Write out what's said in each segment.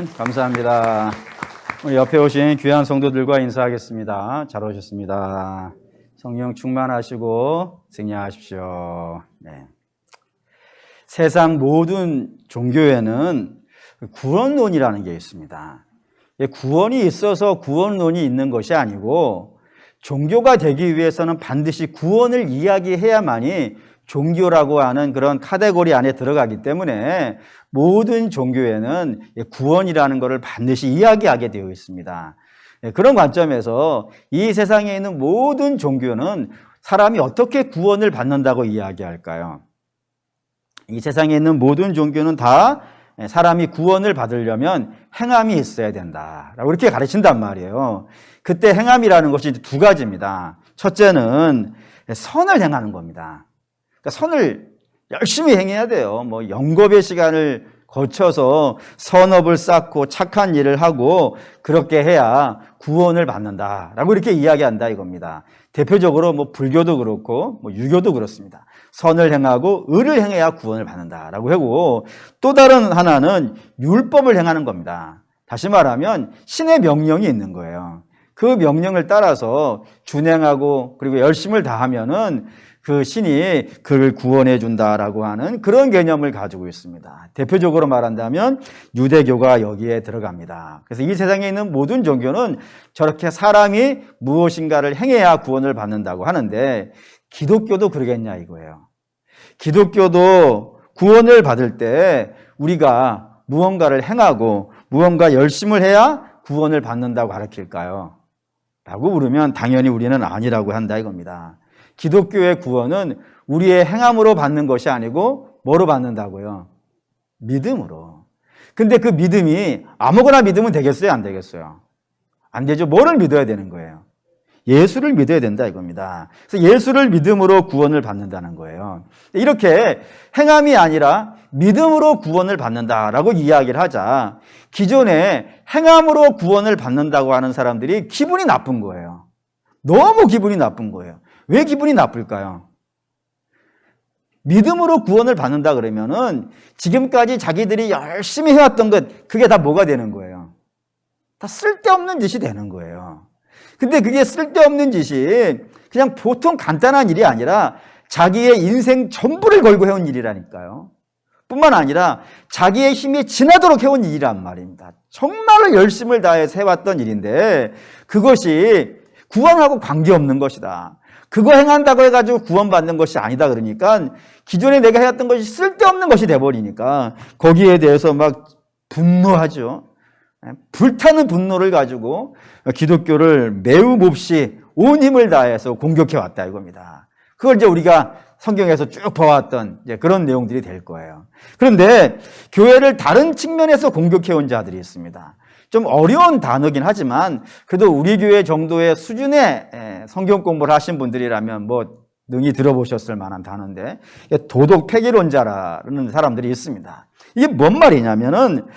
아멘. 감사합니다. 옆에 오신 귀한 성도들과 인사하겠습니다. 잘 오셨습니다. 성령 충만하시고 승리하십시오. 네. 세상 모든 종교에는 구원론이라는 게 있습니다. 구원이 있어서 구원론이 있는 것이 아니고 종교가 되기 위해서는 반드시 구원을 이야기해야만이 종교라고 하는 그런 카테고리 안에 들어가기 때문에 모든 종교에는 구원이라는 것을 반드시 이야기하게 되어 있습니다. 그런 관점에서 이 세상에 있는 모든 종교는 사람이 어떻게 구원을 받는다고 이야기할까요? 이 세상에 있는 모든 종교는 다 사람이 구원을 받으려면 행함이 있어야 된다라고 이렇게 가르친단 말이에요. 그때 행함이라는 것이 두 가지입니다. 첫째는 선을 행하는 겁니다. 그러니까 선을 열심히 행해야 돼요. 영겁의 시간을 거쳐서 선업을 쌓고 착한 일을 하고 그렇게 해야 구원을 받는다라고 이렇게 이야기한다 이겁니다. 대표적으로 불교도 그렇고 유교도 그렇습니다. 선을 행하고 의를 행해야 구원을 받는다라고 하고, 또 다른 하나는 율법을 행하는 겁니다. 다시 말하면 신의 명령이 있는 거예요. 그 명령을 따라서 준행하고 그리고 열심을 다하면은 그 신이 그를 구원해 준다라고 하는 그런 개념을 가지고 있습니다. 대표적으로 말한다면 유대교가 여기에 들어갑니다. 그래서 이 세상에 있는 모든 종교는 저렇게 사람이 무엇인가를 행해야 구원을 받는다고 하는데, 기독교도 그러겠냐 이거예요. 기독교도 구원을 받을 때 우리가 무언가를 행하고 무언가 열심을 해야 구원을 받는다고 가르칠까요? 라고 물으면 당연히 우리는 아니라고 한다 이겁니다. 기독교의 구원은 우리의 행함으로 받는 것이 아니고 뭐로 받는다고요? 믿음으로. 근데 그 믿음이 아무거나 믿으면 되겠어요? 안 되겠어요? 안 되죠. 뭐를 믿어야 되는 거예요? 예수를 믿어야 된다 이겁니다. 그래서 예수를 믿음으로 구원을 받는다는 거예요. 이렇게 행함이 아니라 믿음으로 구원을 받는다라고 이야기를 하자, 기존에 행함으로 구원을 받는다고 하는 사람들이 기분이 나쁜 거예요. 너무 기분이 나쁜 거예요. 왜 기분이 나쁠까요? 믿음으로 구원을 받는다 그러면은 지금까지 자기들이 열심히 해왔던 것, 그게 다 뭐가 되는 거예요? 다 쓸데없는 짓이 되는 거예요. 근데 그게 쓸데없는 짓이 그냥 보통 간단한 일이 아니라 자기의 인생 전부를 걸고 해온 일이라니까요. 뿐만 아니라 자기의 힘이 지나도록 해온 일이란 말입니다. 정말로 열심을 다해서 해왔던 일인데 그것이 구원하고 관계없는 것이다. 그거 행한다고 해가지고 구원받는 것이 아니다 그러니까 기존에 내가 해왔던 것이 쓸데없는 것이 돼버리니까 거기에 대해서 막 분노하죠. 불타는 분노를 가지고 기독교를 매우 몹시 온 힘을 다해서 공격해 왔다 이겁니다. 그걸 이제 우리가 성경에서 쭉 봐왔던 이제 그런 내용들이 될 거예요. 그런데 교회를 다른 측면에서 공격해 온 자들이 있습니다. 좀 어려운 단어긴 하지만 그래도 우리 교회 정도의 수준의 성경 공부를 하신 분들이라면 능히 들어보셨을 만한 단어인데, 도덕 폐기론자라는 사람들이 있습니다. 이게 뭔 말이냐면은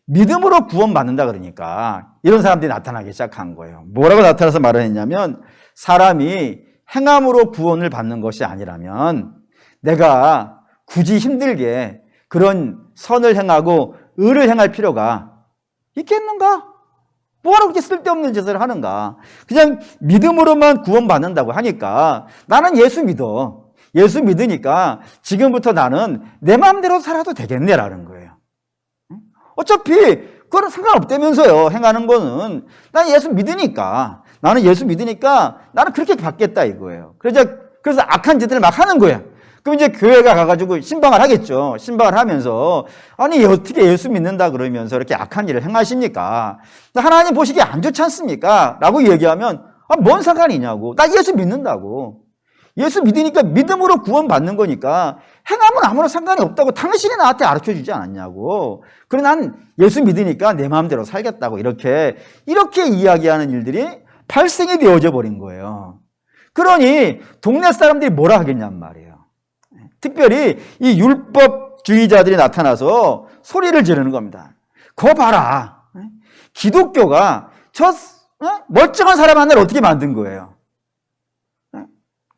믿음으로 구원받는다 그러니까 이런 사람들이 나타나기 시작한 거예요. 뭐라고 나타나서 말을 했냐면, 사람이 행함으로 구원을 받는 것이 아니라면 내가 굳이 힘들게 그런 선을 행하고 의를 행할 필요가 있겠는가? 뭐하러 그렇게 쓸데없는 짓을 하는가? 그냥 믿음으로만 구원받는다고 하니까 나는 예수 믿어. 예수 믿으니까 지금부터 나는 내 마음대로 살아도 되겠네라는 거예요. 어차피 그거는 상관없다면서요. 행하는 거는 난 예수 믿으니까, 나는 예수 믿으니까 나는 그렇게 받겠다 이거예요. 그래서 악한 짓을 막 하는 거예요. 그럼 이제 교회가 가가지고 신방을 하겠죠. 신방을 하면서 아니 어떻게 예수 믿는다 그러면서 이렇게 악한 일을 행하십니까? 하나님 보시기에 안 좋지 않습니까? 라고 얘기하면 뭔 상관이냐고. 나 예수 믿는다고. 예수 믿으니까 믿음으로 구원받는 거니까 행하면 아무런 상관이 없다고 당신이 나한테 가르쳐주지 않았냐고. 그래 난 예수 믿으니까 내 마음대로 살겠다고 이렇게 이야기하는 일들이 발생이 되어져 버린 거예요. 그러니 동네 사람들이 뭐라 하겠냔 말이에요. 특별히 이 율법주의자들이 나타나서 소리를 지르는 겁니다. 그거 봐라. 기독교가 저 멀쩡한 사람 하나를 어떻게 만든 거예요?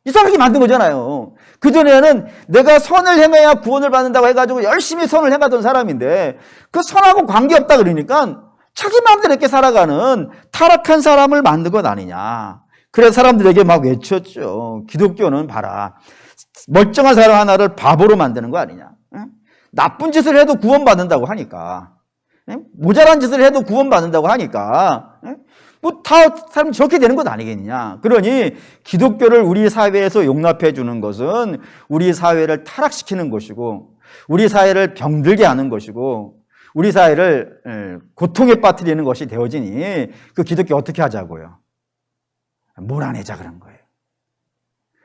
이상하게 만든 거잖아요. 그전에는 내가 선을 행해야 구원을 받는다고 해가지고 열심히 선을 행하던 사람인데 그 선하고 관계없다 그러니까 자기 마음대로 이렇게 살아가는 타락한 사람을 만든 것 아니냐. 그래서 사람들에게 막 외쳤죠. 기독교는 봐라. 멀쩡한 사람 하나를 바보로 만드는 거 아니냐. 나쁜 짓을 해도 구원받는다고 하니까. 모자란 짓을 해도 구원받는다고 하니까. 뭐 다 사람 저렇게 되는 것 아니겠느냐. 그러니 기독교를 우리 사회에서 용납해 주는 것은 우리 사회를 타락시키는 것이고 우리 사회를 병들게 하는 것이고 우리 사회를 고통에 빠뜨리는 것이 되어지니 그 기독교 어떻게 하자고요? 몰아내자 그런 거예요.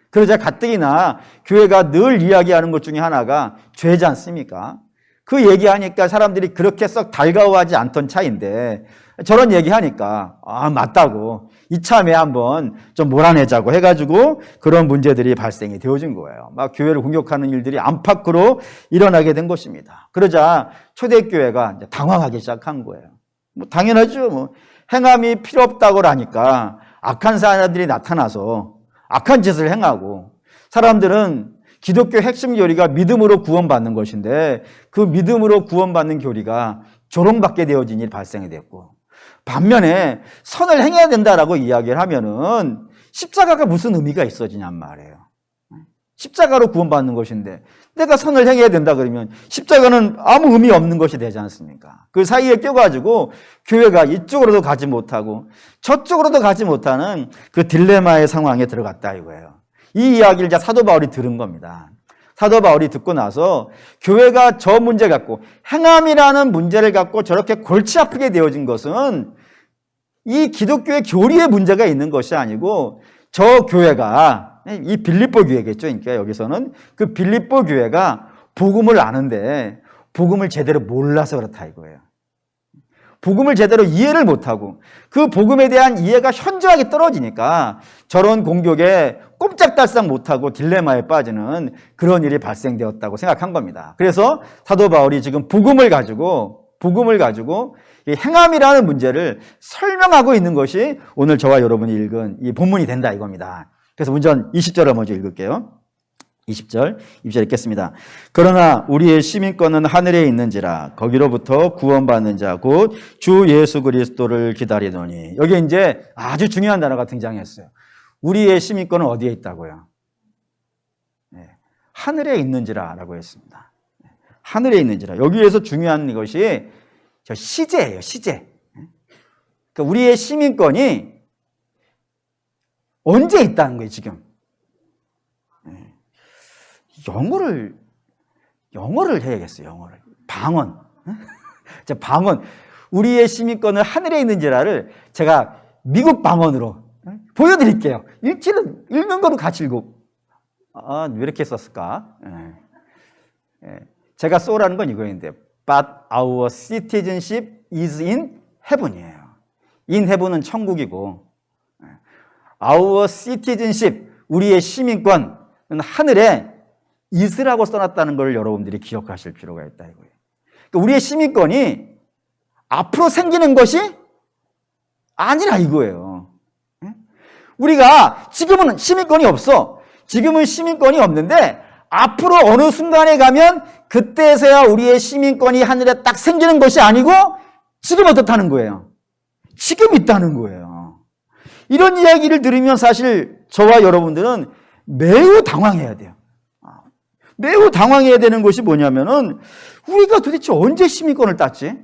그러자 가뜩이나 교회가 늘 이야기하는 것 중에 하나가 죄지 않습니까? 그 얘기하니까 사람들이 그렇게 썩 달가워하지 않던 차인데 저런 얘기하니까 맞다고 이참에 한번 좀 몰아내자고 해가지고 그런 문제들이 발생이 되어진 거예요. 막 교회를 공격하는 일들이 안팎으로 일어나게 된 것입니다. 그러자 초대교회가 이제 당황하기 시작한 거예요. 뭐 당연하죠. 뭐 행함이 필요 없다고 하니까 악한 사람들이 나타나서 악한 짓을 행하고 사람들은 기독교 핵심 교리가 믿음으로 구원받는 것인데 그 믿음으로 구원받는 교리가 조롱받게 되어진 일이 발생이 됐고 반면에 선을 행해야 된다라고 이야기를 하면은 십자가가 무슨 의미가 있어지냔 말이에요. 십자가로 구원받는 것인데 내가 선을 행해야 된다 그러면 십자가는 아무 의미 없는 것이 되지 않습니까? 그 사이에 껴가지고 교회가 이쪽으로도 가지 못하고 저쪽으로도 가지 못하는 그 딜레마의 상황에 들어갔다 이거예요. 이 이야기를 이제 사도 바울이 들은 겁니다. 사도 바울이 듣고 나서 교회가 저 문제 갖고 행함이라는 문제를 갖고 저렇게 골치 아프게 되어진 것은 이 기독교의 교리의 문제가 있는 것이 아니고 저 교회가 이 빌립보 교회겠죠. 그러니까 여기서는 그 빌립보 교회가 복음을 아는데 복음을 제대로 몰라서 그렇다 이거예요. 복음을 제대로 이해를 못하고 그 복음에 대한 이해가 현저하게 떨어지니까 저런 공격에 꼼짝달싹 못하고 딜레마에 빠지는 그런 일이 발생되었다고 생각한 겁니다. 그래서 사도 바울이 지금 복음을 가지고 이 행함이라는 문제를 설명하고 있는 것이 오늘 저와 여러분이 읽은 이 본문이 된다 이겁니다. 그래서 먼저 20절을 먼저 읽을게요. 20절 읽겠습니다. 그러나 우리의 시민권은 하늘에 있는지라 거기로부터 구원받는 자 곧 주 예수 그리스도를 기다리노니. 여기 이제 아주 중요한 단어가 등장했어요. 우리의 시민권은 어디에 있다고요? 하늘에 있는지라 라고 했습니다. 하늘에 있는지라. 여기에서 중요한 것이 저 시제예요. 시제. 그러니까 우리의 시민권이 언제 있다는 거예요 지금. 영어를 해야겠어요. 영어를. 방언. 방언. 우리의 시민권은 하늘에 있는지라를 제가 미국 방언으로 보여드릴게요. 읽는 거로 같이 읽고. 왜 이렇게 썼을까? 제가 쏘라는 건 이거인데, but our citizenship is in heaven이에요. in heaven은 천국이고, our citizenship, 우리의 시민권은 하늘에 is라고 써놨다는 걸 여러분들이 기억하실 필요가 있다 이거예요. 그러니까 우리의 시민권이 앞으로 생기는 것이 아니라 이거예요. 우리가 지금은 시민권이 없어. 지금은 시민권이 없는데 앞으로 어느 순간에 가면 그때서야 우리의 시민권이 하늘에 딱 생기는 것이 아니고 지금 어떻다는 거예요. 지금 있다는 거예요. 이런 이야기를 들으면 사실 저와 여러분들은 매우 당황해야 돼요. 매우 당황해야 되는 것이 뭐냐면은 우리가 도대체 언제 시민권을 땄지?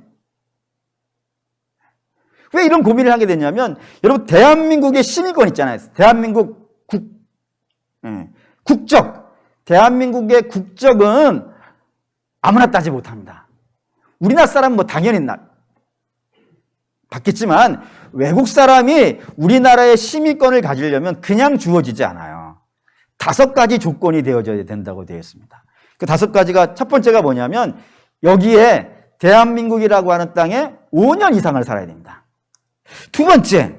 왜 이런 고민을 하게 됐냐면 여러분 대한민국의 시민권 있잖아요. 대한민국 국적. 대한민국의 국적은 아무나 따지 못합니다. 우리나라 사람은 뭐 당연히 받겠지만 외국 사람이 우리나라의 시민권을 가지려면 그냥 주어지지 않아요. 5가지 조건이 되어져야 된다고 되어 있습니다. 그 5가지가 첫 번째가 뭐냐면 여기에 대한민국이라고 하는 땅에 5년 이상을 살아야 됩니다. 두 번째,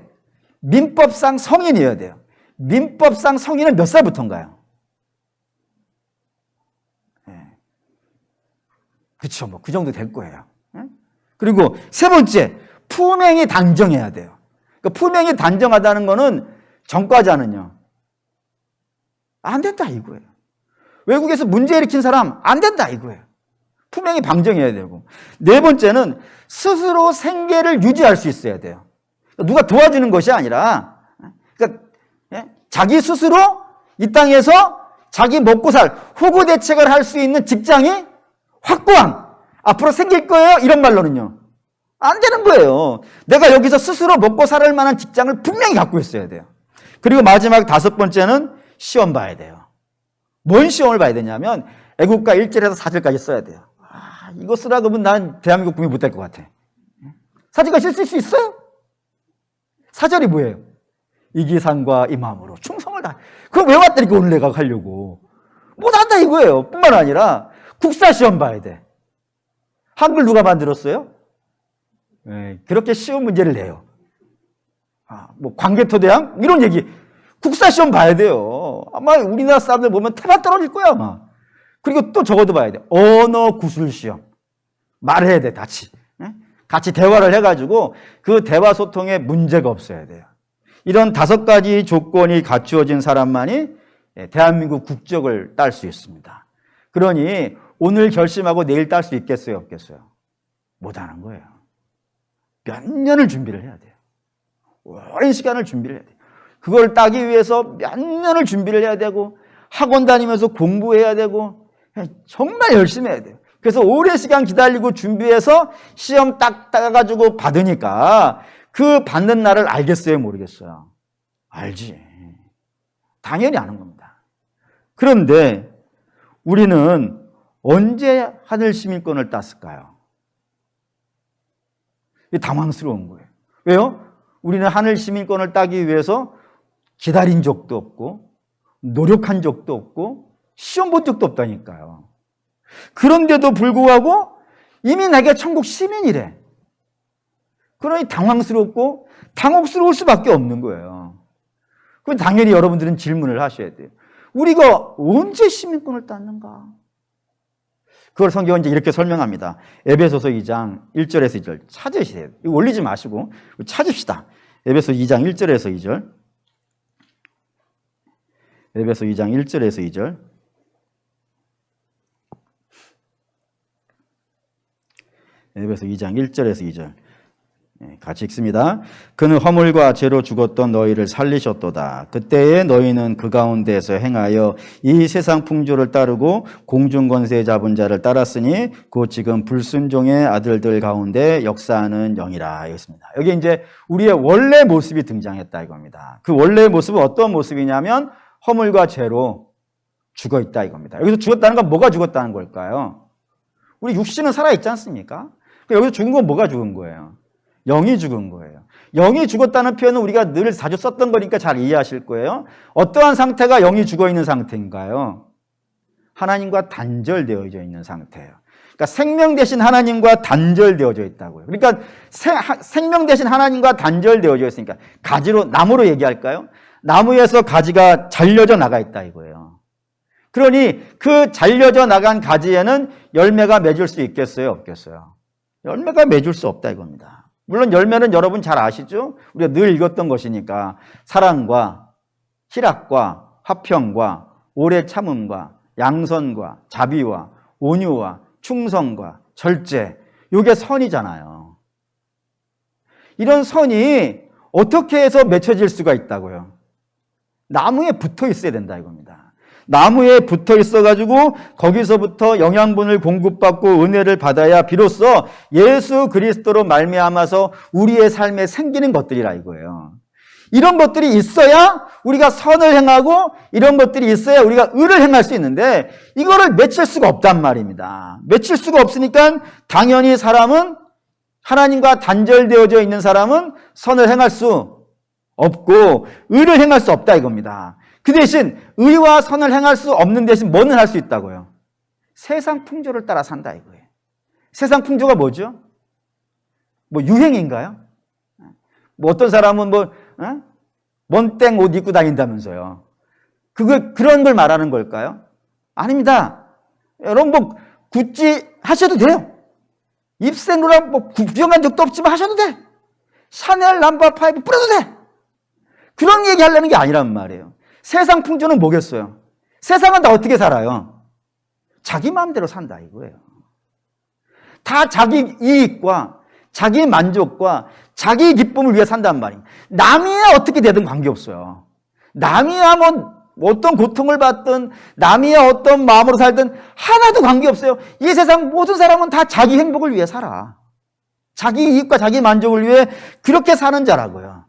민법상 성인이어야 돼요. 민법상 성인은 몇 살부터인가요? 그렇죠. 뭐 그 정도 될 거예요. 그리고 세 번째, 품행이 단정해야 돼요. 그러니까 품행이 단정하다는 거는 전과자는요. 안 된다 이거예요. 외국에서 문제 일으킨 사람 안 된다 이거예요. 분명히 방정해야 되고. 네 번째는 스스로 생계를 유지할 수 있어야 돼요. 누가 도와주는 것이 아니라, 그러니까 자기 스스로 이 땅에서 자기 먹고 살 후구 대책을 할 수 있는 직장이 확고한, 앞으로 생길 거예요 이런 말로는요 안 되는 거예요. 내가 여기서 스스로 먹고 살을 만한 직장을 분명히 갖고 있어야 돼요. 그리고 마지막 다섯 번째는 시험 봐야 돼요. 뭔 시험을 봐야 되냐면 애국가 1절에서 4절까지 써야 돼요. 이거 쓰라 그러면 난 대한민국 국민 못될 것 같아. 4절까지 쓸 수 있어요? 4절이 뭐예요? 이기산과 이 마음으로 충성을 다. 그거 왜 왔다니까 오늘 내가 하려고. 못한다 이거예요. 뿐만 아니라 국사 시험 봐야 돼. 한글 누가 만들었어요? 그렇게 쉬운 문제를 내요. 뭐 광개토대왕 이런 얘기. 국사 시험 봐야 돼요. 아마 우리나라 사람들 보면 태반 떨어질 거야 아마. 그리고 또 적어도 봐야 돼. 언어 구술 시험. 말해야 돼 같이 대화를 해가지고 그 대화 소통에 문제가 없어야 돼요. 이런 5가지 조건이 갖추어진 사람만이 대한민국 국적을 딸 수 있습니다. 그러니 오늘 결심하고 내일 딸 수 있겠어요 없겠어요? 못하는 거예요. 몇 년을 준비를 해야 돼요. 오랜 시간을 준비를 해야 돼요. 그걸 따기 위해서 몇 년을 준비를 해야 되고 학원 다니면서 공부해야 되고 정말 열심히 해야 돼요. 그래서 오랜 시간 기다리고 준비해서 시험 딱 따가지고 받으니까 그 받는 날을 알겠어요 모르겠어요? 알지. 당연히 아는 겁니다. 그런데 우리는 언제 하늘 시민권을 땄을까요? 당황스러운 거예요. 왜요? 우리는 하늘 시민권을 따기 위해서 기다린 적도 없고 노력한 적도 없고 시험 본 적도 없다니까요. 그런데도 불구하고 이미 내가 천국 시민이래. 그러니 당황스럽고 당혹스러울 수밖에 없는 거예요. 그럼 당연히 여러분들은 질문을 하셔야 돼요. 우리가 언제 시민권을 땄는가? 그걸 성경은 이제 이렇게 설명합니다. 에베소서 2장 1절에서 2절 찾으세요. 이거 올리지 마시고 찾읍시다. 에베소 2장 1절에서 2절. 에베소 2장 1절에서 2절. 에베소 2장 1절에서 2절. 같이 읽습니다. 그는 허물과 죄로 죽었던 너희를 살리셨도다. 그때에 너희는 그 가운데서 행하여 이 세상 풍조를 따르고 공중권세 잡은 자를 따랐으니 곧 지금 불순종의 아들들 가운데 역사하는 영이라. 이것입니다. 여기 이제 우리의 원래 모습이 등장했다 이겁니다. 그 원래의 모습은 어떤 모습이냐면 허물과 죄로 죽어 있다 이겁니다. 여기서 죽었다는 건 뭐가 죽었다는 걸까요? 우리 육신은 살아있지 않습니까? 여기서 죽은 건 뭐가 죽은 거예요? 영이 죽은 거예요. 영이 죽었다는 표현은 우리가 늘 자주 썼던 거니까 잘 이해하실 거예요. 어떠한 상태가 영이 죽어 있는 상태인가요? 하나님과 단절되어져 있는 상태예요. 그러니까 생명 대신 하나님과 단절되어져 있다고요. 그러니까 생명 대신 하나님과 단절되어져 있으니까 가지로, 나무로 얘기할까요? 나무에서 가지가 잘려져 나가 있다 이거예요. 그러니 그 잘려져 나간 가지에는 열매가 맺을 수 있겠어요? 없겠어요? 열매가 맺을 수 없다 이겁니다. 물론 열매는 여러분 잘 아시죠? 우리가 늘 읽었던 것이니까 사랑과 희락과 화평과 오래 참음과 양선과 자비와 온유와 충성과 절제, 이게 선이잖아요. 이런 선이 어떻게 해서 맺혀질 수가 있다고요? 나무에 붙어 있어야 된다 이겁니다. 나무에 붙어 있어가지고 거기서부터 영양분을 공급받고 은혜를 받아야 비로소 예수 그리스도로 말미암아서 우리의 삶에 생기는 것들이라 이거예요. 이런 것들이 있어야 우리가 선을 행하고 이런 것들이 있어야 우리가 의를 행할 수 있는데 이거를 맺힐 수가 없단 말입니다. 맺힐 수가 없으니까 당연히 사람은 하나님과 단절되어져 있는 사람은 선을 행할 수 없고 의를 행할 수 없다 이겁니다. 그 대신 의와 선을 행할 수 없는 대신 뭐는 할 수 있다고요? 세상 풍조를 따라 산다 이거예요. 세상 풍조가 뭐죠? 뭐 유행인가요? 뭐 어떤 사람은 먼땡 옷 입고 다닌다면서요. 그런 걸 말하는 걸까요? 아닙니다. 여러분 뭐 구찌 하셔도 돼요. 입생로라 뭐 구경한 적도 없지만 하셔도 돼. 샤넬 넘버 5 뿌려도 돼. 그런 얘기 하려는 게 아니란 말이에요. 세상 풍조는 뭐겠어요? 세상은 다 어떻게 살아요? 자기 마음대로 산다 이거예요. 다 자기 이익과 자기 만족과 자기 기쁨을 위해 산단 말입니다. 남이야 어떻게 되든 관계없어요. 남이야 뭐 어떤 고통을 받든 남이야 어떤 마음으로 살든 하나도 관계없어요. 이 세상 모든 사람은 다 자기 행복을 위해 살아. 자기 이익과 자기 만족을 위해 그렇게 사는 자라고요.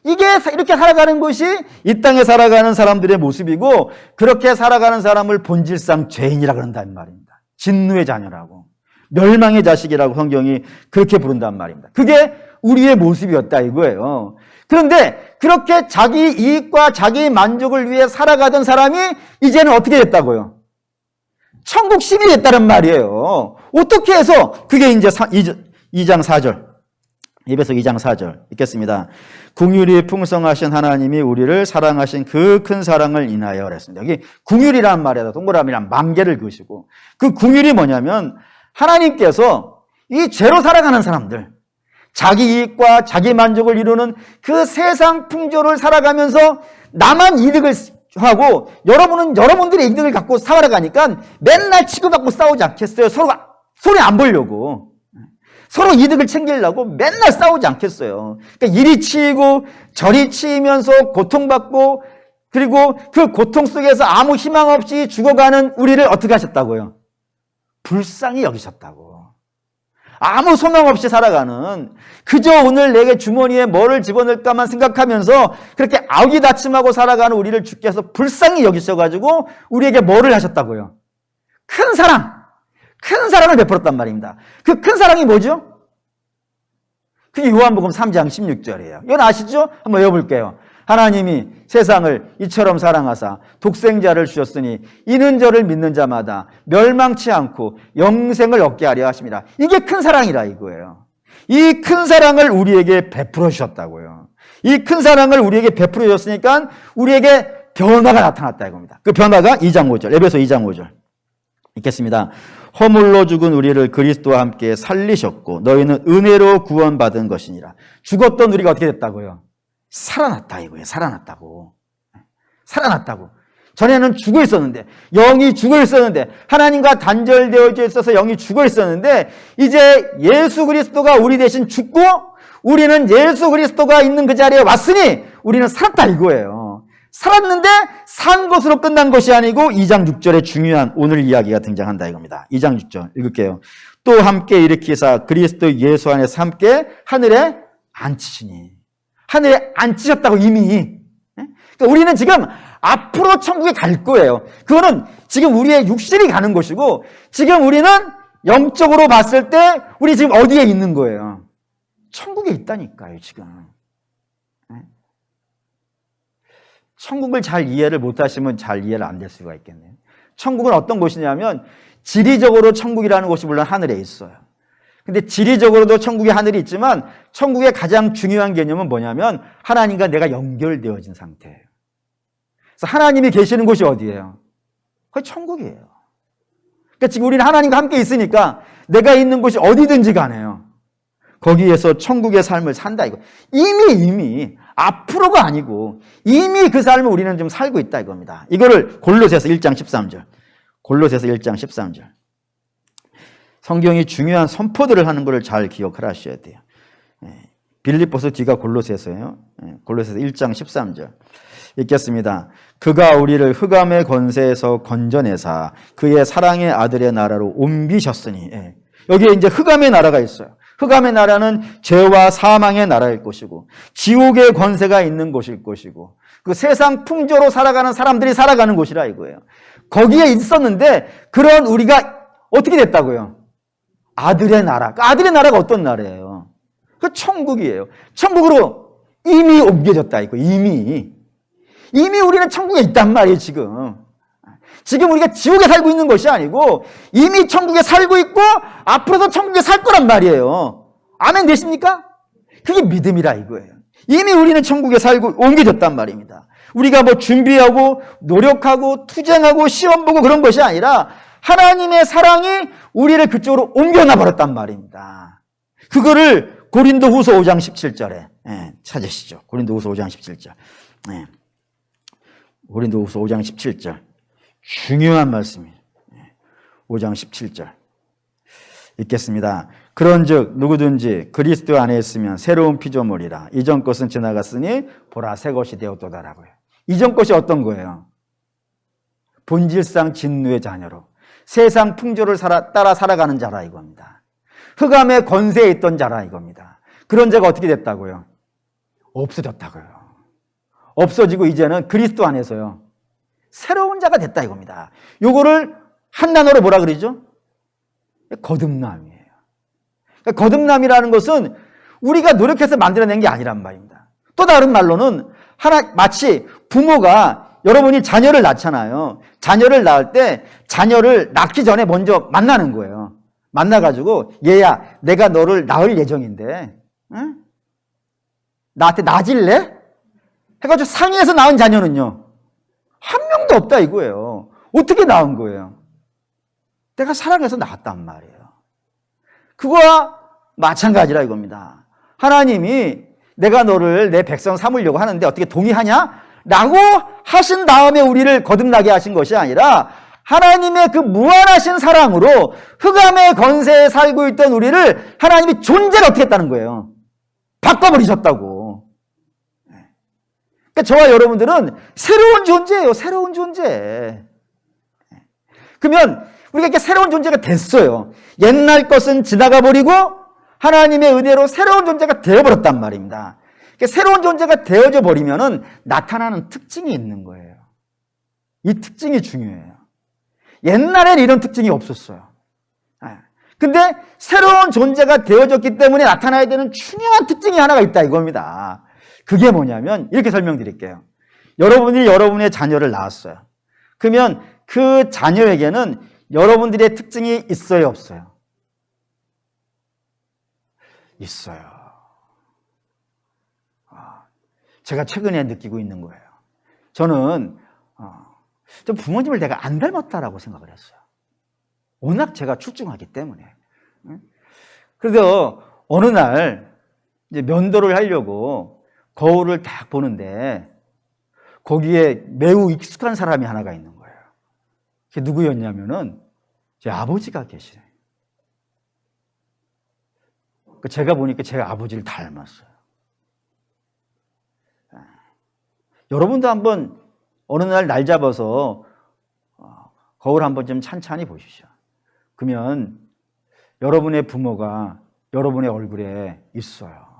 이게 이렇게 살아가는 것이 이 땅에 살아가는 사람들의 모습이고, 그렇게 살아가는 사람을 본질상 죄인이라 그런단 말입니다. 진노의 자녀라고, 멸망의 자식이라고 성경이 그렇게 부른단 말입니다. 그게 우리의 모습이었다 이거예요. 그런데 그렇게 자기 이익과 자기 만족을 위해 살아가던 사람이 이제는 어떻게 됐다고요? 천국 시민이 됐다는 말이에요. 어떻게 해서? 그게 이제 2장 4절, 에베소 2장 4절 읽겠습니다. 긍휼이 풍성하신 하나님이 우리를 사랑하신 그 큰 사랑을 인하여 그랬습니다. 여기 긍휼이라는 말에다 동그라미랑 만개를 그으시고, 그 긍휼이 뭐냐면 하나님께서 이 죄로 살아가는 사람들, 자기 이익과 자기 만족을 이루는 그 세상 풍조를 살아가면서 나만 이득을 하고 여러분은 여러분들의 이득을 갖고 살아가니까 맨날 치고받고 싸우지 않겠어요? 서로가 손해 안 보려고, 서로 이득을 챙기려고 맨날 싸우지 않겠어요? 그러니까 이리 치이고 저리 치이면서 고통받고, 그리고 그 고통 속에서 아무 희망 없이 죽어가는 우리를 어떻게 하셨다고요? 불쌍히 여기셨다고. 아무 소망 없이 살아가는, 그저 오늘 내게 주머니에 뭐를 집어넣을까만 생각하면서 그렇게 아우기다침하고 살아가는 우리를 주께서 불쌍히 여기셔가지고 우리에게 뭐를 하셨다고요? 큰 사랑을 베풀었단 말입니다. 그 큰 사랑이 뭐죠? 그게 요한복음 3장 16절이에요. 이건 아시죠? 한번 외워볼게요. 하나님이 세상을 이처럼 사랑하사 독생자를 주셨으니 이는 저를 믿는 자마다 멸망치 않고 영생을 얻게 하려 하십니다. 이게 큰 사랑이라 이거예요. 이 큰 사랑을 우리에게 베풀어 주셨다고요. 이 큰 사랑을 우리에게 베풀어 주셨으니까 우리에게 변화가 나타났다 이겁니다. 그 변화가 2장 5절, 에베소 2장 5절 읽겠습니다. 허물로 죽은 우리를 그리스도와 함께 살리셨고 너희는 은혜로 구원받은 것이니라. 죽었던 우리가 어떻게 됐다고요? 살아났다 이거예요. 살아났다고. 전에는 죽어 있었는데, 영이 죽어 있었는데, 하나님과 단절되어져 있어서 영이 죽어 있었는데, 이제 예수 그리스도가 우리 대신 죽고 우리는 예수 그리스도가 있는 그 자리에 왔으니 우리는 살았다 이거예요. 살았는데 산 것으로 끝난 것이 아니고 2장 6절에 중요한 오늘 이야기가 등장한다 이겁니다. 2장 6절 읽을게요. 또 함께 일으키사 그리스도 예수 안에서 함께 하늘에 앉히시니. 하늘에 앉히셨다고 이미. 그러니까 우리는 지금 앞으로 천국에 갈 거예요. 그거는 지금 우리의 육신이 가는 것이고, 지금 우리는 영적으로 봤을 때 우리 지금 어디에 있는 거예요? 천국에 있다니까요, 지금. 천국을 잘 이해를 못하시면 잘 이해를 안 될 수가 있겠네요. 천국은 어떤 곳이냐면, 지리적으로 천국이라는 곳이 물론 하늘에 있어요. 근데 지리적으로도 천국에 하늘이 있지만 천국의 가장 중요한 개념은 뭐냐면 하나님과 내가 연결되어진 상태예요. 그래서 하나님이 계시는 곳이 어디예요? 그게 천국이에요. 그러니까 지금 우리는 하나님과 함께 있으니까 내가 있는 곳이 어디든지 간에요. 거기에서 천국의 삶을 산다 이거. 이미 앞으로가 아니고 이미 그 삶을 우리는 좀 살고 있다 이겁니다. 이거를 골로새서 1장 13절. 골로새서 1장 13절. 성경이 중요한 선포들을 하는 것을 잘 기억을 하셔야 돼요. 빌립보서 뒤가 골로새서예요. 골로새서 1장 13절 읽겠습니다. 그가 우리를 흑암의 권세에서 건져내사 그의 사랑의 아들의 나라로 옮기셨으니. 여기에 이제 흑암의 나라가 있어요. 흑암의 나라는 죄와 사망의 나라일 것이고 지옥의 권세가 있는 곳일 것이고 그 세상 풍조로 살아가는 사람들이 살아가는 곳이라 이거예요. 거기에 있었는데 그런 우리가 어떻게 됐다고요? 아들의 나라. 그 아들의 나라가 어떤 나라예요? 그 천국이에요. 천국으로 이미 옮겨졌다 이거. 이미 우리는 천국에 있단 말이에요. 지금 우리가 지옥에 살고 있는 것이 아니고 이미 천국에 살고 있고 앞으로도 천국에 살 거란 말이에요. 아멘 되십니까? 그게 믿음이라 이거예요. 이미 우리는 천국에 살고 옮겨졌단 말입니다. 우리가 뭐 준비하고 노력하고 투쟁하고 시험 보고 그런 것이 아니라 하나님의 사랑이 우리를 그쪽으로 옮겨놔 버렸단 말입니다. 그거를 고린도후서 5장 17절에 찾으시죠. 고린도후서 5장 17절. 고린도후서 5장 17절. 중요한 말씀이에요. 5장 17절 읽겠습니다. 그런즉 누구든지 그리스도 안에 있으면 새로운 피조물이라. 이전 것은 지나갔으니 보라 새 것이 되었도다라고요. 이전 것이 어떤 거예요? 본질상 진노의 자녀로 세상 풍조를 따라 살아가는 자라 이겁니다. 흑암의 권세에 있던 자라 이겁니다. 그런 자가 어떻게 됐다고요? 없어졌다고요. 없어지고 이제는 그리스도 안에서요 새로운 자가 됐다 이겁니다. 요거를 한 단어로 뭐라 그러죠? 거듭남이에요. 그러니까 거듭남이라는 것은 우리가 노력해서 만들어낸 게 아니란 말입니다. 또 다른 말로는 마치 부모가 여러분이 자녀를 낳잖아요. 자녀를 낳을 때 자녀를 낳기 전에 먼저 만나는 거예요. 만나가지고 얘야 내가 너를 낳을 예정인데 응? 나한테 낳아질래? 해가지고 상의해서 낳은 자녀는요 한 명도 없다 이거예요. 어떻게 낳은 거예요? 내가 사랑해서 낳았단 말이에요. 그거와 마찬가지라 이겁니다. 하나님이 내가 너를 내 백성 삼으려고 하는데 어떻게 동의하냐? 라고 하신 다음에 우리를 거듭나게 하신 것이 아니라 하나님의 그 무한하신 사랑으로 흑암의 권세에 살고 있던 우리를 하나님이 존재를 어떻게 했다는 거예요? 바꿔버리셨다고. 그러니까 저와 여러분들은 새로운 존재예요. 새로운 존재. 그러면 우리가 이렇게 새로운 존재가 됐어요. 옛날 것은 지나가 버리고 하나님의 은혜로 새로운 존재가 되어버렸단 말입니다. 그러니까 새로운 존재가 되어져 버리면은 나타나는 특징이 있는 거예요. 이 특징이 중요해요. 옛날엔 이런 특징이 없었어요. 근데 새로운 존재가 되어졌기 때문에 나타나야 되는 중요한 특징이 하나가 있다 이겁니다. 그게 뭐냐면 이렇게 설명드릴게요. 여러분이 여러분의 자녀를 낳았어요. 그러면 그 자녀에게는 여러분들의 특징이 있어요, 없어요? 있어요. 제가 최근에 느끼고 있는 거예요. 저는 좀 부모님을 내가 안 닮았다라고 생각을 했어요. 워낙 제가 출중하기 때문에. 그래서 어느 날 이제 면도를 하려고 거울을 딱 보는데 거기에 매우 익숙한 사람이 하나가 있는 거예요. 그게 누구였냐면은 제 아버지가 계시네요. 제가 보니까 제 아버지를 닮았어요. 여러분도 한번 어느 날 잡아서 거울 한번 좀 찬찬히 보시죠. 그러면 여러분의 부모가 여러분의 얼굴에 있어요.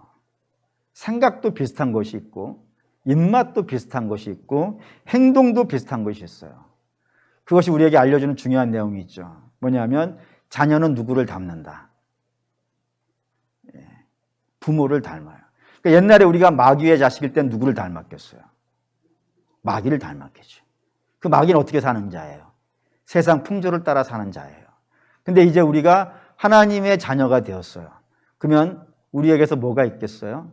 생각도 비슷한 것이 있고 입맛도 비슷한 것이 있고 행동도 비슷한 것이 있어요. 그것이 우리에게 알려주는 중요한 내용이 있죠. 뭐냐면 자녀는 누구를 닮는다? 부모를 닮아요. 그러니까 옛날에 우리가 마귀의 자식일 땐 누구를 닮았겠어요? 마귀를 닮았겠죠. 그 마귀는 어떻게 사는 자예요? 세상 풍조를 따라 사는 자예요. 근데 이제 우리가 하나님의 자녀가 되었어요. 그러면 우리에게서 뭐가 있겠어요?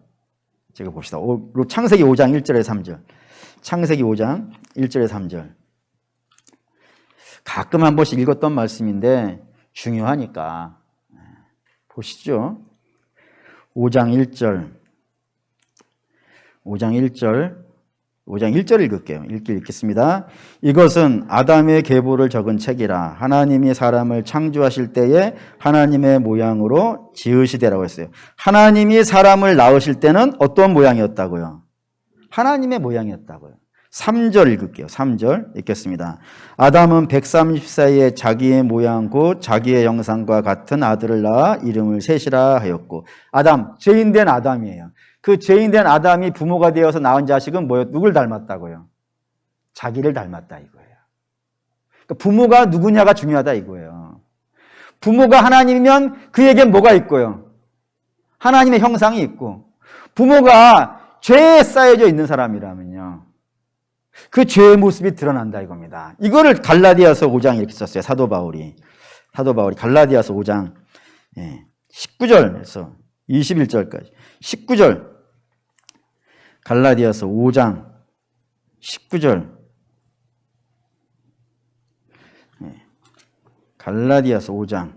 제가 봅시다. 창세기 5장 1절에 3절. 창세기 5장 1절에 3절. 가끔 한 번씩 읽었던 말씀인데 중요하니까 보시죠. 5장 1절. 5장 1절 읽을게요. 읽겠습니다. 이것은 아담의 계보를 적은 책이라. 하나님이 사람을 창조하실 때에 하나님의 모양으로 지으시되라고 했어요. 하나님이 사람을 낳으실 때는 어떤 모양이었다고요? 하나님의 모양이었다고요. 3절 읽을게요. 3절 읽겠습니다. 아담은 130세에 자기의 모양 곧 자기의 형상과 같은 아들을 낳아 이름을 셋이라 하였고. 아담, 죄인된 아담이에요. 그 죄인된 아담이 부모가 되어서 낳은 자식은 뭐예요? 누굴 닮았다고요? 자기를 닮았다 이거예요. 그러니까 부모가 누구냐가 중요하다 이거예요. 부모가 하나님이면 그에겐 뭐가 있고요? 하나님의 형상이 있고, 부모가 죄에 쌓여져 있는 사람이라면요, 그 죄의 모습이 드러난다 이겁니다. 이거를 갈라디아서 5장 이렇게 썼어요. 사도 바울이 갈라디아서 5장 19절에서 21절까지 19절 갈라디아서 5장 19절 갈라디아서 5장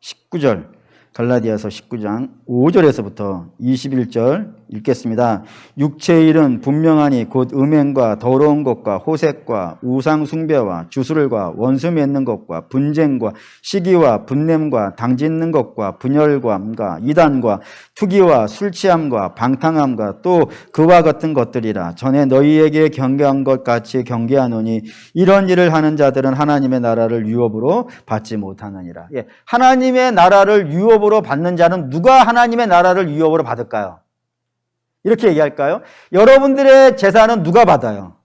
19절 갈라디아서 19장 5절에서부터 21절 읽겠습니다. 육체의 일은 분명하니 곧 음행과 더러운 것과 호색과 우상 숭배와 주술과 원수 맺는 것과 분쟁과 시기와 분냄과 당짓는 것과 분열과 이단과 투기와 술 취함과 방탕함과 또 그와 같은 것들이라. 전에 너희에게 경계한 것 같이 경계하노니 이런 일을 하는 자들은 하나님의 나라를 유업으로 받지 못하느니라. 예, 하나님의 나라를 유업으로 받는 자는 누가 하나님의 나라를 유업으로 받을까요? 이렇게 얘기할까요? 여러분들의 재산은 누가 받아요?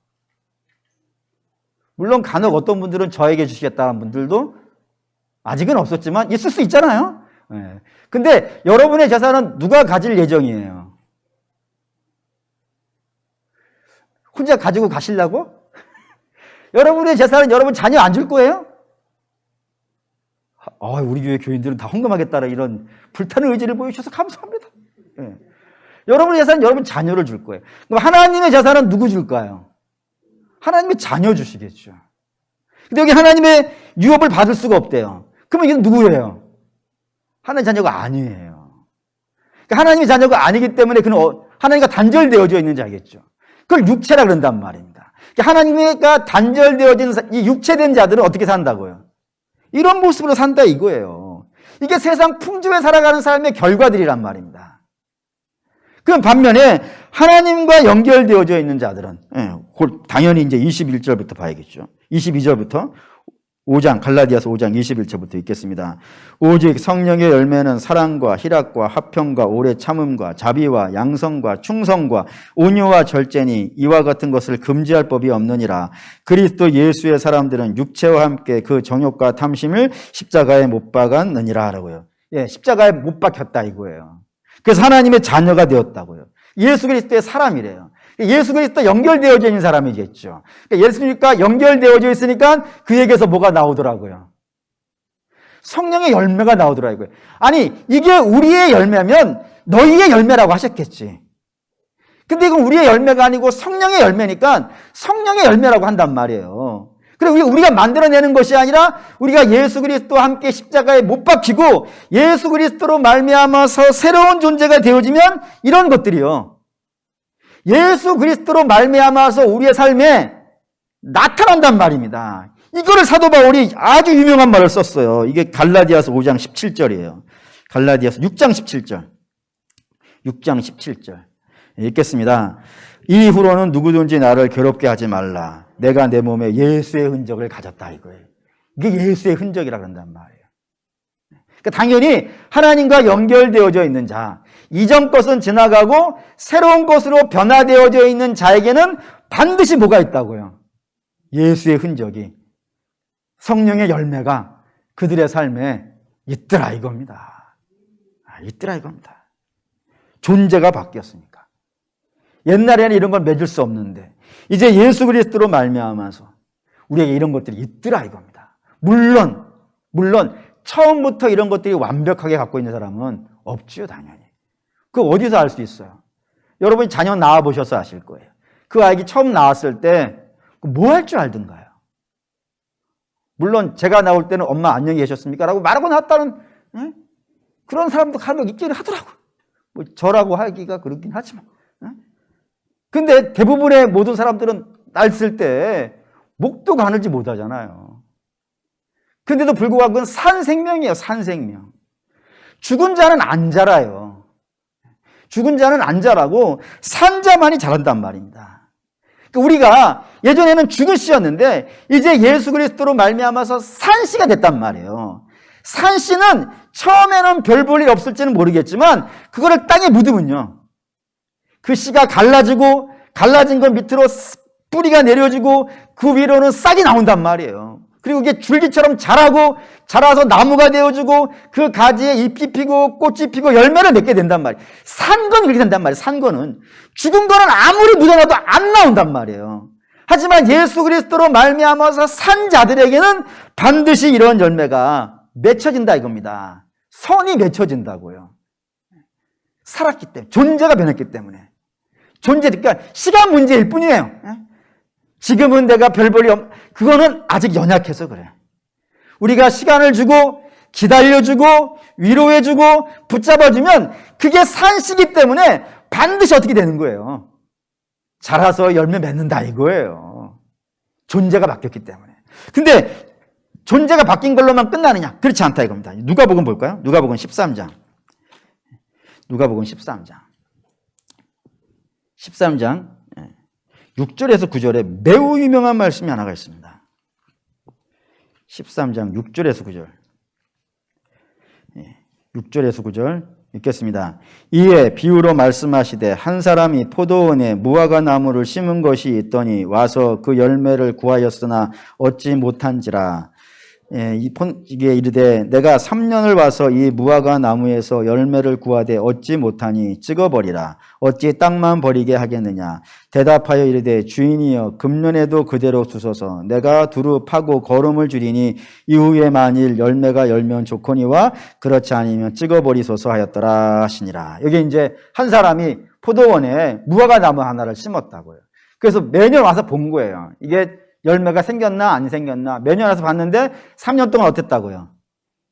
물론 간혹 어떤 분들은 저에게 주시겠다는 분들도 아직은 없었지만 있을 수 있잖아요. 네. 근데 여러분의 재산은 누가 가질 예정이에요? 혼자 가지고 가시려고? 여러분의 재산은 여러분 자녀 안 줄 거예요? 우리 교회 교인들은 다 헌금하겠다는 이런 불타는 의지를 보여주셔서 감사합니다. 네. 여러분의 재산은 여러분 자녀를 줄 거예요. 그럼 하나님의 재산은 누구 줄까요? 하나님의 자녀 주시겠죠. 근데 여기 하나님의 유업을 받을 수가 없대요. 그러면 이건 누구예요? 하나님의 자녀가 아니에요. 그러니까 하나님의 자녀가 아니기 때문에 그는 하나님과 단절되어져 있는 자겠죠. 그걸 육체라 그런단 말입니다. 그러니까 하나님과 단절되어진 이 육체된 자들은 어떻게 산다고요? 이런 모습으로 산다 이거예요. 이게 세상 풍조에 살아가는 삶의 결과들이란 말입니다. 그럼 반면에 하나님과 연결되어져 있는 자들은 당연히 이제 21절부터 봐야겠죠. 22절부터 5장 갈라디아서 5장 21절부터 읽겠습니다. 오직 성령의 열매는 사랑과 희락과 화평과 오래 참음과 자비와 양성과 충성과 온유와 절제니 이와 같은 것을 금지할 법이 없느니라. 그리스도 예수의 사람들은 육체와 함께 그 정욕과 탐심을 십자가에 못 박았느니라 라고요. 예, 십자가에 못 박혔다 이거예요. 그래서 하나님의 자녀가 되었다고요. 예수 그리스도의 사람이래요. 예수 그리스도 연결되어져 있는 사람이겠죠. 예수님과 연결되어져 있으니까 그에게서 뭐가 나오더라고요? 성령의 열매가 나오더라고요. 아니, 이게 우리의 열매면 너희의 열매라고 하셨겠지. 근데 이건 우리의 열매가 아니고 성령의 열매니까 성령의 열매라고 한단 말이에요. 그리고 우리가 만들어내는 것이 아니라 우리가 예수 그리스도와 함께 십자가에 못 박히고 예수 그리스도로 말미암아서 새로운 존재가 되어지면 이런 것들이요. 예수 그리스도로 말미암아서 우리의 삶에 나타난단 말입니다. 이거를 사도 바울이 아주 유명한 말을 썼어요. 이게 갈라디아서 5장 17절이에요. 갈라디아서 6장 17절. 6장 17절. 읽겠습니다. 이후로는 누구든지 나를 괴롭게 하지 말라. 내가 내 몸에 예수의 흔적을 가졌다 이거예요. 이게 예수의 흔적이라 그런단 말이에요. 그러니까 당연히 하나님과 연결되어져 있는 자, 이전 것은 지나가고 새로운 것으로 변화되어져 있는 자에게는 반드시 뭐가 있다고요? 예수의 흔적이, 성령의 열매가 그들의 삶에 있더라 이겁니다. 있더라 이겁니다. 존재가 바뀌었으니까. 옛날에는 이런 걸 맺을 수 없는데 이제 예수 그리스도로 말미암아서 우리에게 이런 것들이 있더라 이겁니다. 물론 처음부터 이런 것들이 완벽하게 갖고 있는 사람은 없지요, 당연히. 그거 어디서 알 수 있어요? 여러분이 자녀 낳아보셔서 아실 거예요. 그 아이가 처음 나왔을 때 뭐 할 줄 알던가요? 물론 제가 나올 때는 엄마 안녕히 계셨습니까? 라고 말하고 나왔다는 그런 사람도 간혹 있기는 하더라고요. 뭐 저라고 하기가 그렇긴 하지만. 근데 대부분의 모든 사람들은 낳았을 때 목도 가늘지 못하잖아요. 근데도 불구하고 그건 산 생명이에요, 산 생명. 죽은 자는 안 자라요. 죽은 자는 안 자라고 산 자만이 자란단 말입니다. 그러니까 우리가 예전에는 죽은 씨였는데 이제 예수 그리스도로 말미암아서 산 씨가 됐단 말이에요. 산 씨는 처음에는 별 볼 일 없을지는 모르겠지만 그거를 땅에 묻으면요. 그 씨가 갈라지고 갈라진 것 밑으로 뿌리가 내려지고 그 위로는 싹이 나온단 말이에요. 그리고 이게 줄기처럼 자라고 자라서 나무가 되어주고 그 가지에 잎이 피고 꽃이 피고 열매를 맺게 된단 말이에요. 산 거는 그렇게 된단 말이에요. 산 거는. 죽은 거는 아무리 묻어놔도 안 나온단 말이에요. 하지만 예수 그리스도로 말미암아서 산 자들에게는 반드시 이런 열매가 맺혀진다 이겁니다. 선이 맺혀진다고요. 살았기 때문에, 존재가 변했기 때문에. 그러니까 시간 문제일 뿐이에요. 지금은 내가 별 볼이 그거는 아직 연약해서 그래. 우리가 시간을 주고 기다려주고 위로해주고 붙잡아주면 그게 산시기 때문에 반드시 어떻게 되는 거예요? 자라서 열매 맺는다 이거예요. 존재가 바뀌었기 때문에. 근데 존재가 바뀐 걸로만 끝나느냐? 그렇지 않다 이겁니다. 누가복음 볼까요? 누가복음 13장. 누가복음 13장. 13장 6절에서 9절에 매우 유명한 말씀이 하나가 있습니다. 13장 6절에서 9절. 6절에서 9절 읽겠습니다. 이에 비유로 말씀하시되 한 사람이 포도원에 무화과 나무를 심은 것이 있더니 와서 그 열매를 구하였으나 얻지 못한지라. 이게 이르되 내가 3년을 와서 이 무화과 나무에서 열매를 구하되 얻지 못하니 찍어버리라. 어찌 땅만 버리게 하겠느냐. 대답하여 이르되 주인이여 금년에도 그대로 두소서. 내가 두루 파고 거름을 줄이니 이후에 만일 열매가 열면 좋거니와 그렇지 않으면 찍어버리소서 하였더라 하시니라. 여기 이제 한 사람이 포도원에 무화과 나무 하나를 심었다고요. 그래서 매년 와서 본 거예요. 이게 열매가 생겼나 안 생겼나 매년 와서 봤는데 3년 동안 어땠다고요?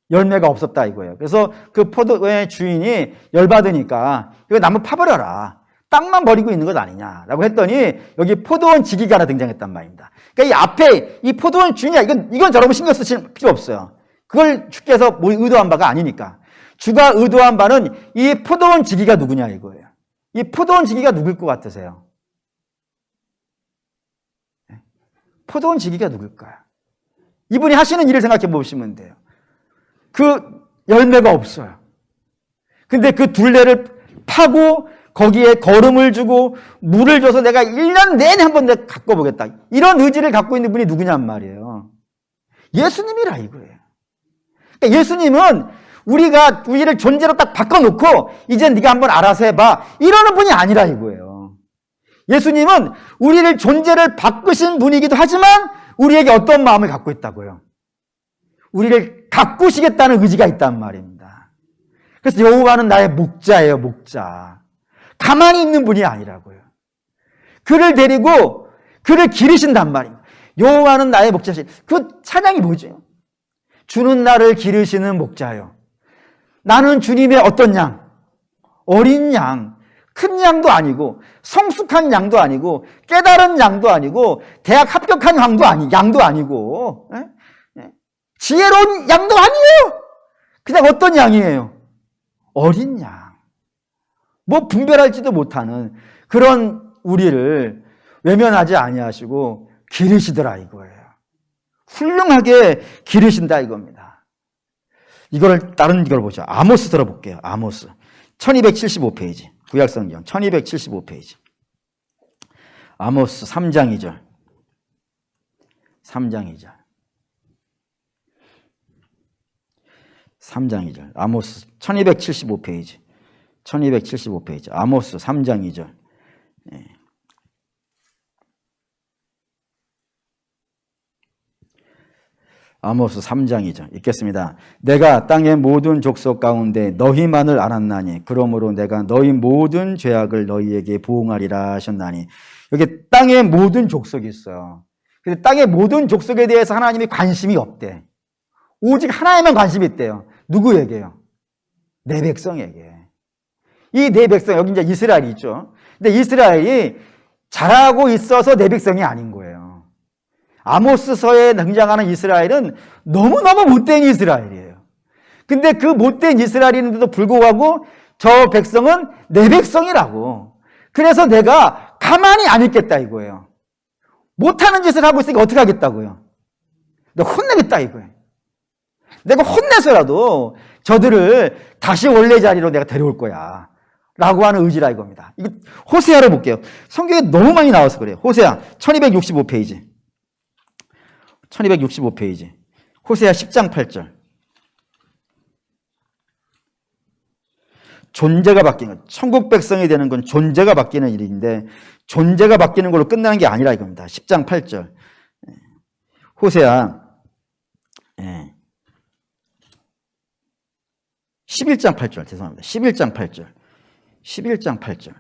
열매가 없었다 이거예요. 그래서 그 포도의 주인이 열받으니까 이거 나무 파버려라. 땅만 버리고 있는 것 아니냐라고 했더니 여기 포도원 지기가 하나 등장했단 말입니다. 그러니까 이 앞에 이 포도원 주인이야. 이건 여러분 신경 쓰실 필요 없어요. 그걸 주께서 뭐 의도한 바가 아니니까. 주가 의도한 바는 이 포도원 지기가 누구냐 이거예요. 이 포도원 지기가 누굴 것 같으세요? 포도원 지기가 누굴까요? 이분이 하시는 일을 생각해 보시면 돼요. 그 열매가 없어요. 근데 그 둘레를 파고 거기에 거름을 주고 물을 줘서 내가 1년 내내 한번 내가 갖고 보겠다. 이런 의지를 갖고 있는 분이 누구냔 말이에요. 예수님이라 이거예요. 그러니까 예수님은 우리를 존재로 딱 바꿔놓고 이제 네가 한번 알아서 해봐. 이러는 분이 아니라 이거예요. 예수님은 우리를 존재를 바꾸신 분이기도 하지만 우리에게 어떤 마음을 갖고 있다고요? 우리를 가꾸시겠다는 의지가 있단 말입니다. 그래서 여호와는 나의 목자예요, 목자. 가만히 있는 분이 아니라고요. 그를 데리고 그를 기르신단 말입니다. 여호와는 나의 목자시. 그 찬양이 뭐죠? 주는 나를 기르시는 목자요. 나는 주님의 어떤 양? 어린 양. 큰 양도 아니고 성숙한 양도 아니고 깨달은 양도 아니고 대학 합격한 양도 아니고 지혜로운 양도 아니에요. 그냥 어떤 양이에요? 어린 양. 뭐 분별할지도 못하는 그런 우리를 외면하지 아니하시고 기르시더라 이거예요. 훌륭하게 기르신다 이겁니다. 다른 걸 보죠. 아모스 들어볼게요. 아모스 1275페이지. 구약성경 1275페이지. 아모스 3장 2절. 3장 2절. 3장 2절. 아모스 1275페이지. 1275페이지. 아모스 3장 2절. 아모스 3장 2절 읽겠습니다. 내가 땅의 모든 족속 가운데 너희만을 알았나니 그러므로 내가 너희 모든 죄악을 너희에게 보응하리라 하셨나니. 여기 땅의 모든 족속이 있어요. 근데 땅의 모든 족속에 대해서 하나님이 관심이 없대. 오직 하나에만 관심이 있대요. 누구에게요? 내 백성에게. 이 내 백성, 여기 이제 이스라엘이 있죠. 근데 이스라엘이 잘하고 있어서 내 백성이 아닌 거예요. 아모스서에 등장하는 이스라엘은 너무너무 못된 이스라엘이에요. 근데 그 못된 이스라엘인데도 불구하고 저 백성은 내 백성이라고. 그래서 내가 가만히 안 있겠다 이거예요. 못하는 짓을 하고 있으니까 어떻게 하겠다고요? 내가 혼내겠다 이거예요. 내가 혼내서라도 저들을 다시 원래 자리로 내가 데려올 거야 라고 하는 의지라 이겁니다. 이거 호세아를 볼게요. 성경에 너무 많이 나와서 그래요. 호세아 1265페이지. 1265페이지. 호세아 10장 8절. 존재가 바뀌는 것. 천국 백성이 되는 건 존재가 바뀌는 일인데 존재가 바뀌는 걸로 끝나는 게 아니라 이겁니다. 10장 8절. 호세아 11장 8절. 죄송합니다. 11장 8절. 11장 8절.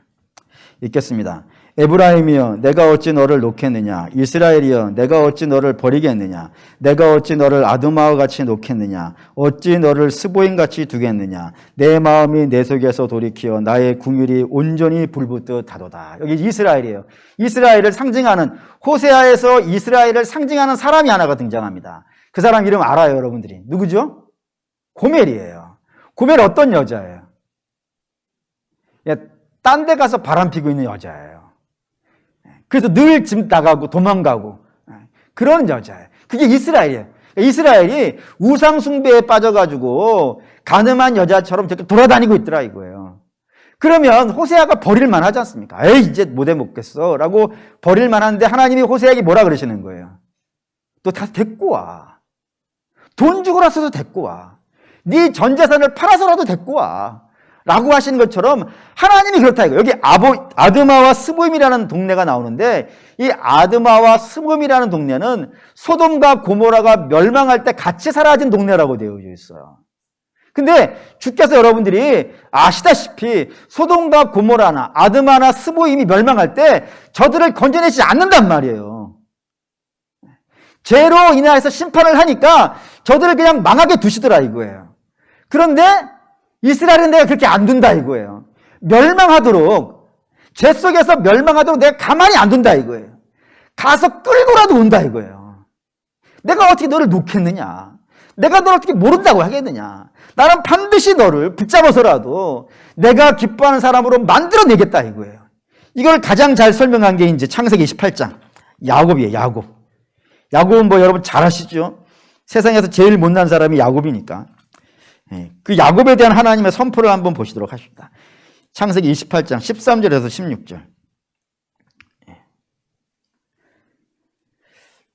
읽겠습니다. 에브라임이여 내가 어찌 너를 놓겠느냐. 이스라엘이여 내가 어찌 너를 버리겠느냐. 내가 어찌 너를 아드마와 같이 놓겠느냐. 어찌 너를 스보임같이 두겠느냐. 내 마음이 내 속에서 돌이키어 나의 궁율이 온전히 불붙듯 하도다. 여기 이스라엘이에요. 이스라엘을 상징하는, 호세아에서 이스라엘을 상징하는 사람이 하나가 등장합니다. 그 사람 이름 알아요, 여러분들이? 누구죠? 고멜이에요. 고멜 어떤 여자예요? 딴 데 가서 바람 피고 있는 여자예요. 그래서 늘 집 나가고 도망가고 그런 여자예요. 그게 이스라엘이에요. 이스라엘이 우상 숭배에 빠져가지고 가늠한 여자처럼 저렇게 돌아다니고 있더라 이거예요. 그러면 호세아가 버릴만 하지 않습니까? 에이 이제 못해 먹겠어 라고 버릴만 한데 하나님이 호세아에게 뭐라 그러시는 거예요? 너 다 데리고 와. 돈 주고라서도 데리고 와. 네 전 재산을 팔아서라도 데리고 와. 라고 하시는 것처럼 하나님이 그렇다 이거. 여기 아드마와 스보임이라는 동네가 나오는데 이 아드마와 스보임이라는 동네는 소돔과 고모라가 멸망할 때 같이 사라진 동네라고 되어져 있어요. 근데 주께서 여러분들이 아시다시피 소돔과 고모라나 아드마나 스보임이 멸망할 때 저들을 건져내지 않는단 말이에요. 죄로 인하여서 심판을 하니까 저들을 그냥 망하게 두시더라 이거예요. 그런데 이스라엘은 내가 그렇게 안 둔다 이거예요. 멸망하도록, 죄 속에서 멸망하도록 내가 가만히 안 둔다 이거예요. 가서 끌고라도 온다 이거예요. 내가 어떻게 너를 놓겠느냐. 내가 너를 어떻게 모른다고 하겠느냐. 나는 반드시 너를 붙잡아서라도 내가 기뻐하는 사람으로 만들어내겠다 이거예요. 이걸 가장 잘 설명한 게 이제 창세기 28장. 야곱이에요, 야곱. 야곱은 뭐 여러분 잘 아시죠? 세상에서 제일 못난 사람이 야곱이니까. 그 야곱에 대한 하나님의 선포를 한번 보시도록 하십니다. 창세기 28장 13절에서 16절.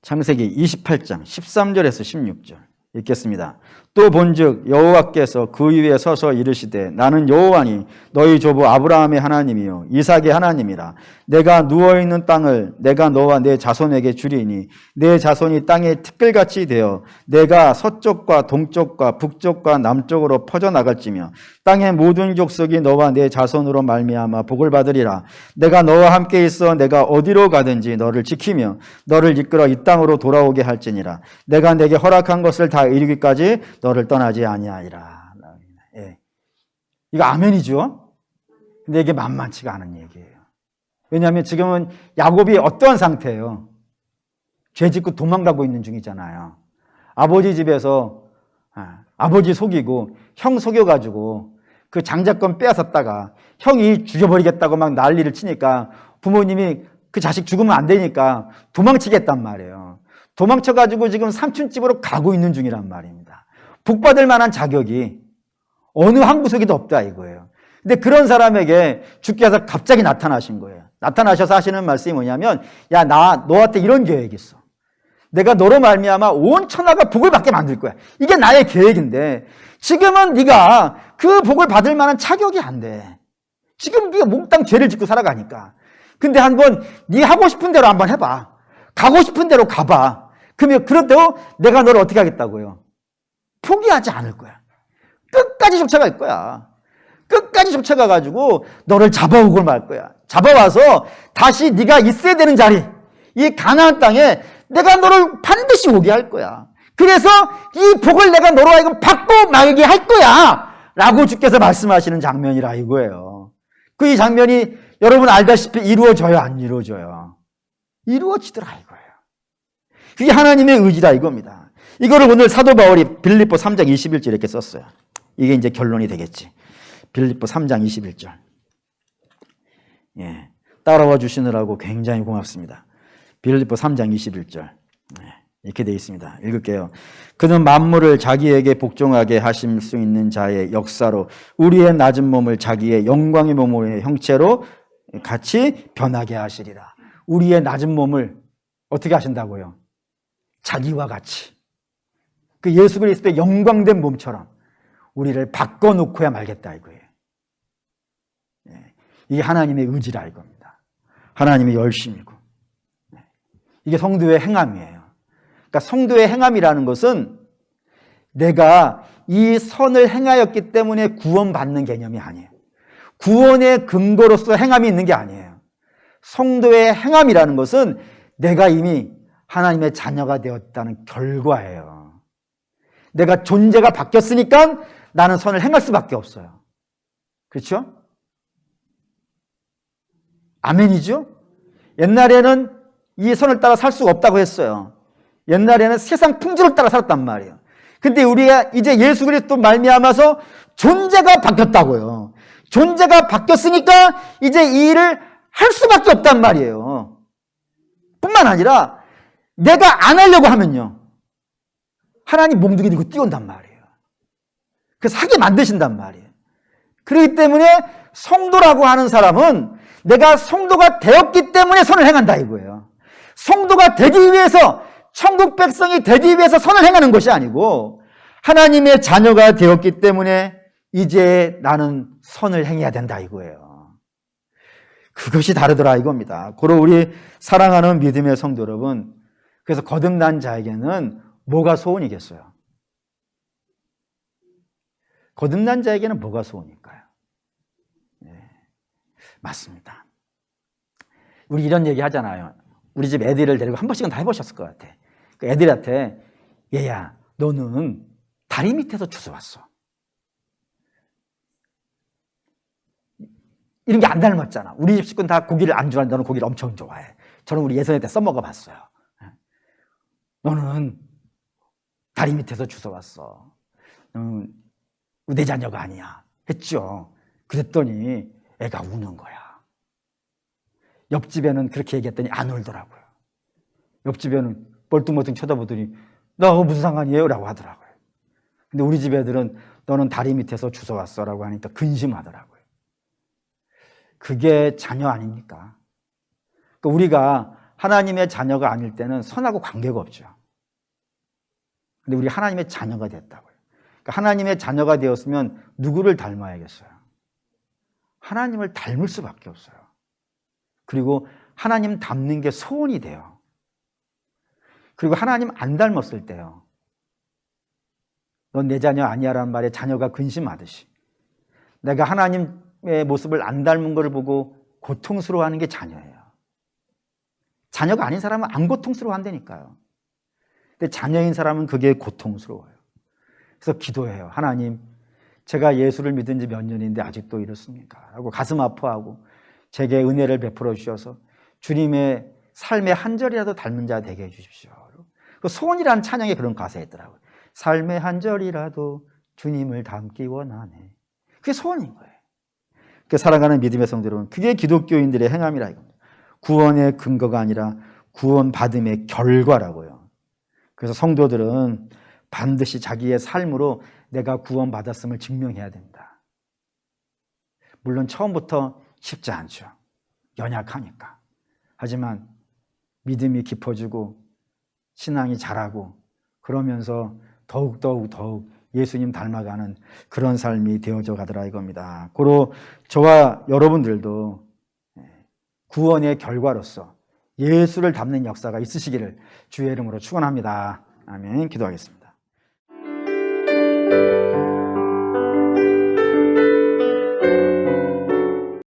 창세기 28장 13절에서 16절 읽겠습니다. 또 본즉 여호와께서 그 위에 서서 이르시되 나는 여호와니 너희 조부 아브라함의 하나님이요 이삭의 하나님이라. 내가 누워있는 땅을 내가 너와 내 자손에게 주리니 내 자손이 땅의 티끌같이 되어 내가 서쪽과 동쪽과 북쪽과 남쪽으로 퍼져나갈지며 땅의 모든 족속이 너와 내 자손으로 말미암아 복을 받으리라. 내가 너와 함께 있어 내가 어디로 가든지 너를 지키며 너를 이끌어 이 땅으로 돌아오게 할지니라. 내가 내게 허락한 것을 다 이루기까지 너를 떠나지 아니하리라. 예. 이거 아멘이죠? 근데 이게 만만치가 않은 얘기예요. 왜냐하면 지금은 야곱이 어떠한 상태예요? 죄 짓고 도망가고 있는 중이잖아요. 아버지 집에서 아버지 속이고 형 속여가지고 그 장자권 빼앗았다가 형이 죽여버리겠다고 막 난리를 치니까 부모님이 그 자식 죽으면 안 되니까 도망치겠단 말이에요. 도망쳐가지고 지금 삼촌집으로 가고 있는 중이란 말입니다. 복받을 만한 자격이 어느 한 구석에도 없다 이거예요. 근데 그런 사람에게 주께서 갑자기 나타나신 거예요. 나타나셔서 하시는 말씀이 뭐냐면 야, 나 너한테 이런 계획이 있어. 내가 너로 말미암아 온 천하가 복을 받게 만들 거야. 이게 나의 계획인데 지금은 네가 그 복을 받을 만한 자격이 안 돼. 지금 네가 몽땅 죄를 짓고 살아가니까. 근데 한번 네 하고 싶은 대로 한번 해봐. 가고 싶은 대로 가봐. 그러면 그렇다고 내가 너를 어떻게 하겠다고요? 포기하지 않을 거야. 끝까지 쫓아갈 거야. 끝까지 쫓아가가지고 너를 잡아오고 말 거야. 잡아와서 다시 네가 있어야 되는 자리, 이 가나안 땅에 내가 너를 반드시 오게 할 거야. 그래서 이 복을 내가 너로 하여금 받고 말게 할 거야 라고 주께서 말씀하시는 장면이라 이거예요. 그 이 장면이 여러분 알다시피 이루어져요, 안 이루어져요? 이루어지더라 이거예요. 그게 하나님의 의지다 이겁니다. 이거를 오늘 사도 바울이 빌립보 3장 21절 이렇게 썼어요. 이게 이제 결론이 되겠지. 빌립보 3장 21절. 예, 따라와 주시느라고 굉장히 고맙습니다. 빌립보 3장 21절. 이렇게 되어 있습니다. 읽을게요. 그는 만물을 자기에게 복종하게 하실 수 있는 자의 역사로 우리의 낮은 몸을 자기의 영광의 몸의 형체로 같이 변하게 하시리라. 우리의 낮은 몸을 어떻게 하신다고요? 자기와 같이. 그 예수 그리스도의 영광된 몸처럼 우리를 바꿔놓고야 말겠다 이거예요. 이게 하나님의 의지라 이겁니다. 하나님의 열심이고. 이게 성도의 행함이에요. 그러니까 성도의 행함이라는 것은 내가 이 선을 행하였기 때문에 구원받는 개념이 아니에요. 구원의 근거로서 행함이 있는 게 아니에요. 성도의 행함이라는 것은 내가 이미 하나님의 자녀가 되었다는 결과예요. 내가 존재가 바뀌었으니까 나는 선을 행할 수밖에 없어요. 그렇죠? 아멘이죠? 옛날에는 이 선을 따라 살 수가 없다고 했어요. 옛날에는 세상 풍조를 따라 살았단 말이에요. 근데 우리가 이제 예수 그리스도 말미암아서 존재가 바뀌었다고요. 존재가 바뀌었으니까 이제 이 일을 할 수밖에 없단 말이에요. 뿐만 아니라 내가 안 하려고 하면요, 하나님 몸뚱이 들고 뛰어온단 말이에요. 그래서 하게 만드신단 말이에요. 그렇기 때문에 성도라고 하는 사람은 내가 성도가 되었기 때문에 선을 행한다 이거예요. 성도가 되기 위해서, 천국 백성이 되기 위해서 선을 행하는 것이 아니고 하나님의 자녀가 되었기 때문에 이제 나는 선을 행해야 된다 이거예요. 그것이 다르더라 이겁니다. 고로 우리 사랑하는 믿음의 성도 여러분, 그래서 거듭난 자에게는 뭐가 소원이겠어요? 거듭난 자에게는 뭐가 소원일까요? 네, 맞습니다. 우리 이런 얘기 하잖아요. 우리 집 애들을 데리고 한 번씩은 다 해보셨을 것 같아. 그 애들한테, 얘야, 너는 다리 밑에서 주워왔어. 이런 게 안 닮았잖아. 우리 집 식구는 다 고기를 안 좋아하는데 너는 고기를 엄청 좋아해. 저는 우리 예선에 때 써먹어 봤어요. 너는 다리 밑에서 주워왔어. 너는 내 자녀가 아니야. 했죠. 그랬더니 애가 우는 거야. 옆집에는 그렇게 얘기했더니 안 울더라고요. 옆집에는 멀뚱멀뚱 쳐다보더니 나 무슨 상관이에요? 라고 하더라고요. 근데 우리 집 애들은 너는 다리 밑에서 주워왔어 라고 하니까 근심하더라고요. 그게 자녀 아닙니까? 그러니까 우리가 하나님의 자녀가 아닐 때는 선하고 관계가 없죠. 근데 우리 하나님의 자녀가 됐다고요. 그러니까 하나님의 자녀가 되었으면 누구를 닮아야겠어요? 하나님을 닮을 수밖에 없어요. 그리고 하나님 닮는 게 소원이 돼요. 그리고 하나님 안 닮았을 때요, 넌 내 자녀 아니야 라는 말에 자녀가 근심하듯이 내가 하나님의 모습을 안 닮은 것을 보고 고통스러워하는 게 자녀예요. 자녀가 아닌 사람은 안 고통스러워한다니까요. 근데 자녀인 사람은 그게 고통스러워요. 그래서 기도해요. 하나님, 제가 예수를 믿은 지 몇 년인데 아직도 이렇습니까? 라고 가슴 아파하고 제게 은혜를 베풀어 주셔서 주님의 삶의 한 절이라도 닮은 자 되게 해주십시오. 그 소원이라는 찬양에 그런 가사가 있더라고요. 삶의 한 절이라도 주님을 닮기 원하네. 그게 소원인 거예요. 그 사랑하는 믿음의 성도 여러분, 그게 기독교인들의 행함이라 이겁니다. 구원의 근거가 아니라 구원받음의 결과라고요. 그래서 성도들은 반드시 자기의 삶으로 내가 구원받았음을 증명해야 됩니다. 물론 처음부터 쉽지 않죠. 연약하니까. 하지만 믿음이 깊어지고 신앙이 자라고 그러면서 더욱 예수님 닮아가는 그런 삶이 되어져 가더라 이겁니다. 고로 저와 여러분들도 구원의 결과로서 예수를 닮는 역사가 있으시기를 주의 이름으로 축원합니다. 아멘. 기도하겠습니다.